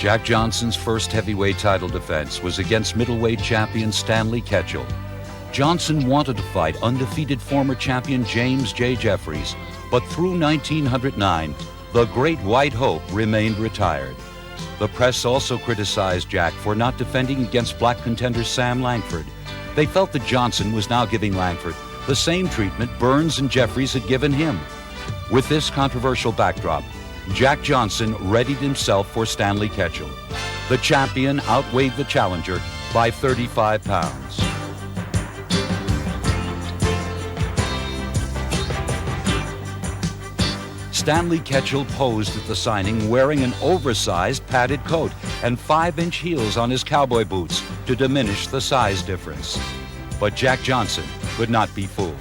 Jack Johnson's first heavyweight title defense was against middleweight champion Stanley Ketchel. Johnson wanted to fight undefeated former champion James J. Jeffries, but through 1909, the Great White Hope remained retired. The press also criticized Jack for not defending against black contender Sam Langford. They felt that Johnson was now giving Langford the same treatment Burns and Jeffries had given him. With this controversial backdrop, Jack Johnson readied himself for Stanley Ketchel. The champion outweighed the challenger by 35 pounds. Stanley Ketchel posed at the signing wearing an oversized padded coat and 5-inch heels on his cowboy boots to diminish the size difference. But Jack Johnson could not be fooled.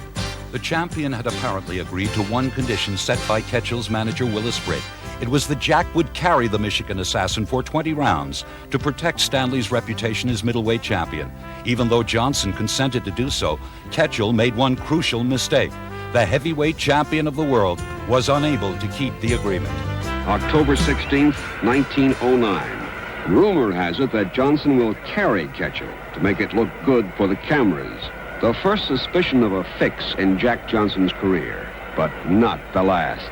The champion had apparently agreed to one condition set by Ketchel's manager Willis Britt. It was that Jack would carry the Michigan Assassin for 20 rounds to protect Stanley's reputation as middleweight champion. Even though Johnson consented to do so, Ketchel made one crucial mistake. The heavyweight champion of the world was unable to keep the agreement. October 16th, 1909. Rumor has it that Johnson will carry Ketchel to make it look good for the cameras. The first suspicion of a fix in Jack Johnson's career, but not the last.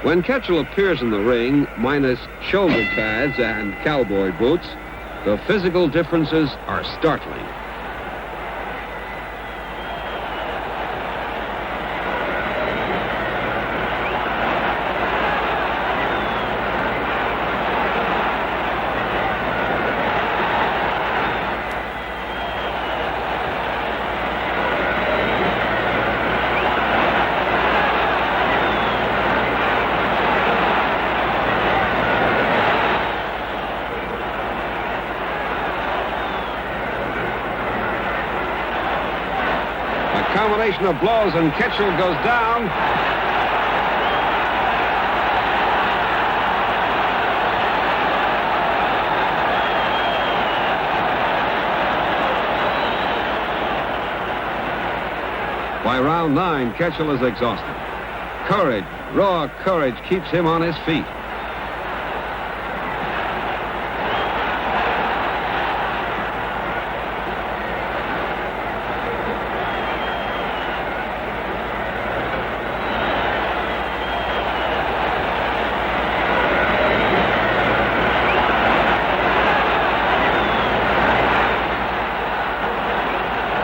When Ketchel appears in the ring, minus shoulder pads and cowboy boots, the physical differences are startling. Combination of blows, and Ketchel goes down. By round 9, Ketchel is exhausted. Courage, raw courage, keeps him on his feet.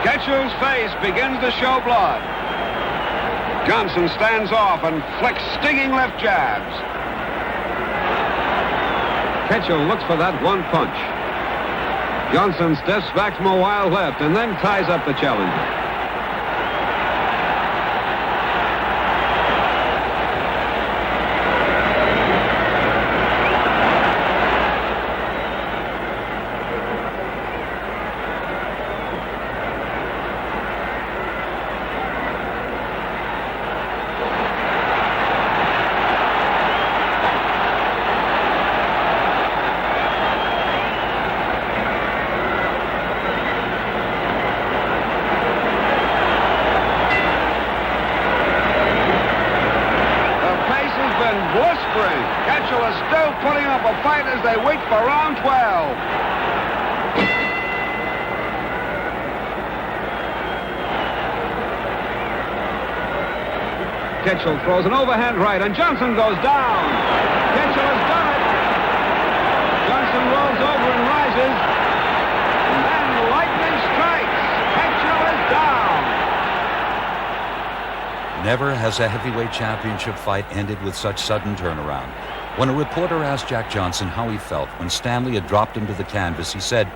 Ketchel's face begins to show blood. Johnson stands off and flicks stinging left jabs. Ketchel looks for that one punch. Johnson steps back from a wild left and then ties up the challenger. Blistering. Ketchel is still putting up a fight as they wait for round 12. Ketchel throws an overhand right, and Johnson goes down. Ketchel has done it. Johnson rolls over and rises. And then lightning strikes. Ketchel is down. Never has a heavyweight championship fight ended with such sudden turnaround. When a reporter asked Jack Johnson how he felt when Stanley had dropped him to the canvas, he said,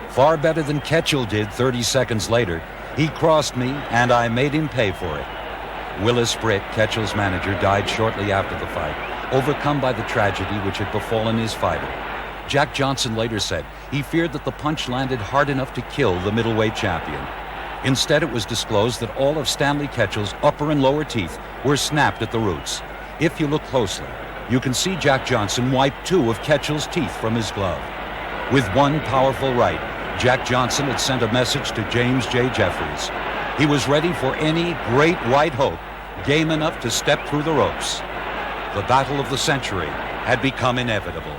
"Far better than Ketchel did 30 seconds later. He crossed me, and I made him pay for it." Willis Britt, Ketchel's manager, died shortly after the fight, overcome by the tragedy which had befallen his fighter. Jack Johnson later said he feared that the punch landed hard enough to kill the middleweight champion. Instead, it was disclosed that all of Stanley Ketchel's upper and lower teeth were snapped at the roots. If you look closely, you can see Jack Johnson wipe 2 of Ketchel's teeth from his glove. With one powerful right, Jack Johnson had sent a message to James J. Jeffries. He was ready for any great white hope, game enough to step through the ropes. The battle of the century had become inevitable.